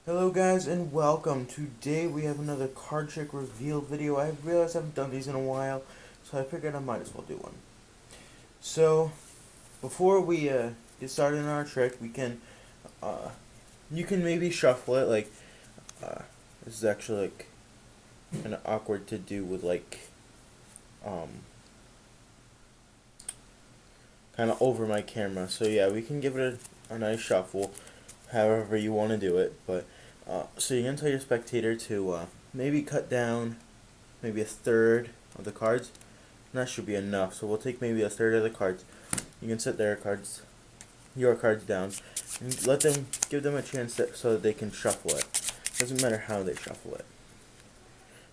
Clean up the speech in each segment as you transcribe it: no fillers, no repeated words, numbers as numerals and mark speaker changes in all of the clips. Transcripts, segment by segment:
Speaker 1: Hello guys and welcome. Today we have another card trick reveal video. I realized I haven't done these in a while, so I figured I might as well do one. So, before we get started on our trick, you can maybe shuffle it, uh, this is actually kind of awkward to do with um, kind of over my camera. So yeah, we can give it a nice shuffle, however you want to do it, so you're going to tell your spectator to maybe cut down maybe a third of the cards. And that should be enough. So we'll take maybe a third of the cards. You can set your cards down, and give them a chance so that they can shuffle it. Doesn't matter how they shuffle it.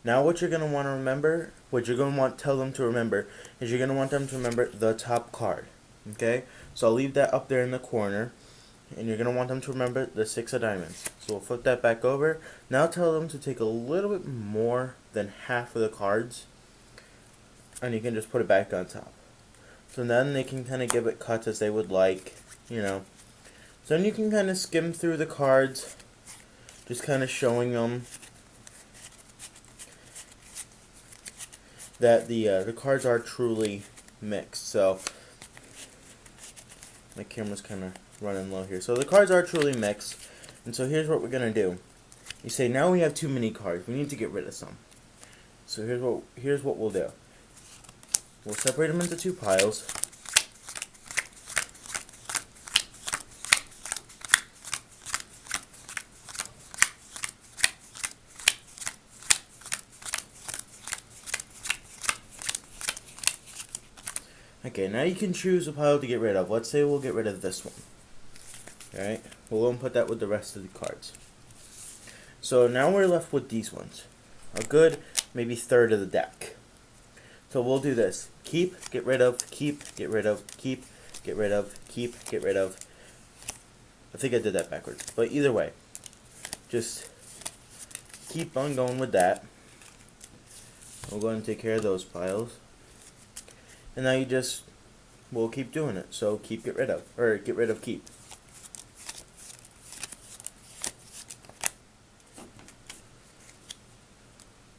Speaker 1: Now what you're going to want to remember, what you're going to tell them to remember, is you're going to want them to remember the top card. Okay? So I'll leave that up there in the corner. And you're going to want them to remember the 6 of diamonds. So we'll flip that back over. Now tell them to take a little bit more than half of the cards. And you can just put it back on top. So then they can kind of give it cuts as they would like, So then you can kind of skim through the cards. Just kind of showing them that the cards are truly mixed. So my camera's kind of running low here. So the cards are truly mixed. And so here's what we're going to do. You say, now we have too many cards. We need to get rid of some. So here's what we'll do. We'll separate them into 2 piles. Okay, now you can choose a pile to get rid of. Let's say we'll get rid of this one. Alright, we'll put that with the rest of the cards. So now we're left with these ones. A good, maybe third of the deck. So we'll do this. Keep, get rid of, keep, get rid of, keep, get rid of, keep, get rid of. I think I did that backwards. But either way, just keep on going with that. We'll go ahead and take care of those piles. And now we'll keep doing it. So keep, get rid of, or get rid of, keep.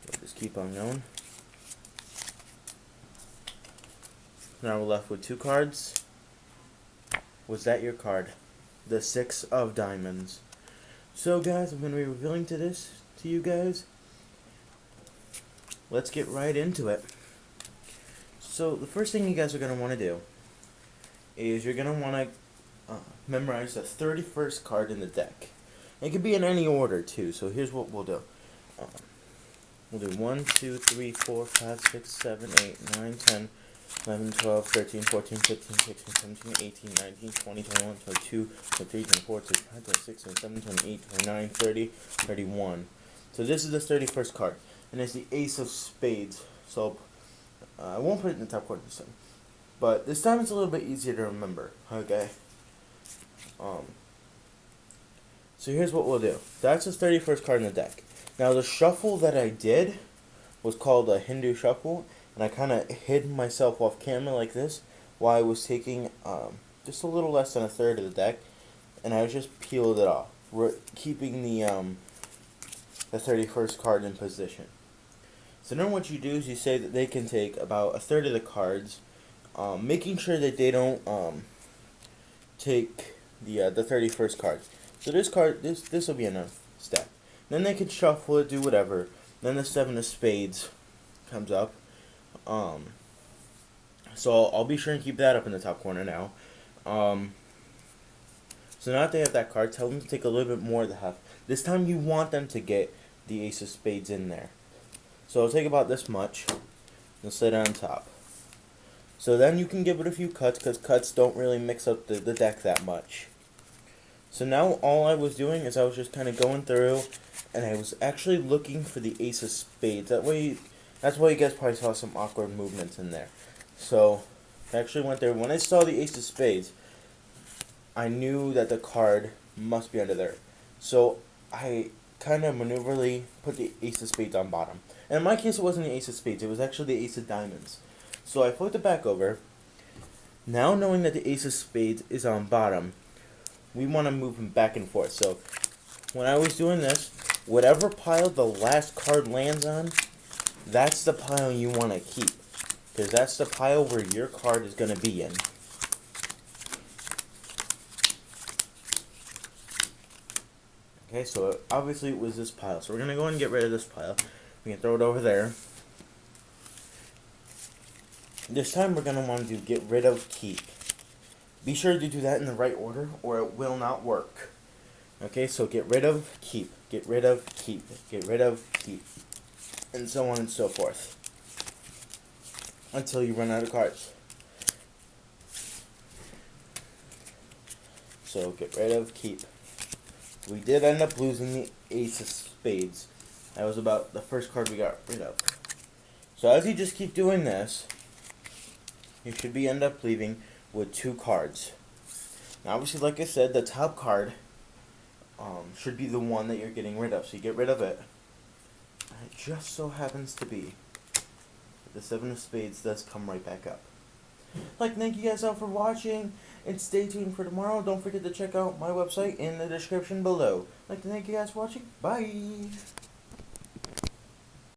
Speaker 1: We'll just keep on going. Now we're left with 2 cards. Was that your card? The 6 of diamonds. So guys, I'm going to be revealing to you guys. Let's get right into it. So the first thing you guys are going to want to do is you're going to want to memorize the 31st card in the deck. It could be in any order too, so here's what we'll do. We'll do 1, 2, 3, 4, 5, 6, 7, 8, 9, 10, 11, 12, 13, 14, 15, 16, 17, 18, 19, 20, 21, 22, 23, 24, 25, 26, 27, 28, 29, 30, 31. So this is the 31st card, and it's the Ace of Spades. So I won't put it in the top corner this time, but this time it's a little bit easier to remember. Okay. So here's what we'll do. That's the 31st card in the deck. Now the shuffle that I did was called a Hindu shuffle, and I kind of hid myself off camera like this while I was taking just a little less than a third of the deck, and I just peeled it off, keeping the 31st card in position. So then what you do is you say that they can take about a third of the cards, making sure that they don't take the 31st card. So this will be enough step. Then they can shuffle it, do whatever. Then the 7 of Spades comes up. So I'll be sure and keep that up in the top corner now. So now that they have that card, tell them to take a little bit more of the half. This time you want them to get the Ace of Spades in there. So I'll take about this much and set it on top. So then you can give it a few cuts, because cuts don't really mix up the deck that much. So now all I was doing is I was just kind of going through, and I was actually looking for the Ace of Spades. That's why you guys probably saw some awkward movements in there. So I actually went there. When I saw the Ace of Spades, I knew that the card must be under there. So I kind of maneuverly put the Ace of Spades on bottom. And in my case, it wasn't the Ace of Spades. It was actually the Ace of Diamonds. So I flipped it back over. Now knowing that the Ace of Spades is on bottom, we want to move him back and forth. So when I was doing this, whatever pile the last card lands on, that's the pile you want to keep. Because that's the pile where your card is going to be in. Okay, so obviously it was this pile. So we're going to go ahead and get rid of this pile. We can throw it over there. This time we're going to want to get rid of keep. Be sure to do that in the right order or it will not work. Okay, so get rid of keep, get rid of keep, get rid of keep, and so on and so forth. Until you run out of cards. So get rid of keep. We did end up losing the ace of spades. That was about the first card we got rid of. So as you just keep doing this, you should end up leaving with 2 cards. Now obviously, like I said, the top card should be the one that you're getting rid of. So you get rid of it. And it just so happens to be that the 7 of spades does come right back up. Thank you guys all for watching, and stay tuned for tomorrow. Don't forget to check out my website in the description below. Thank you guys for watching. Bye!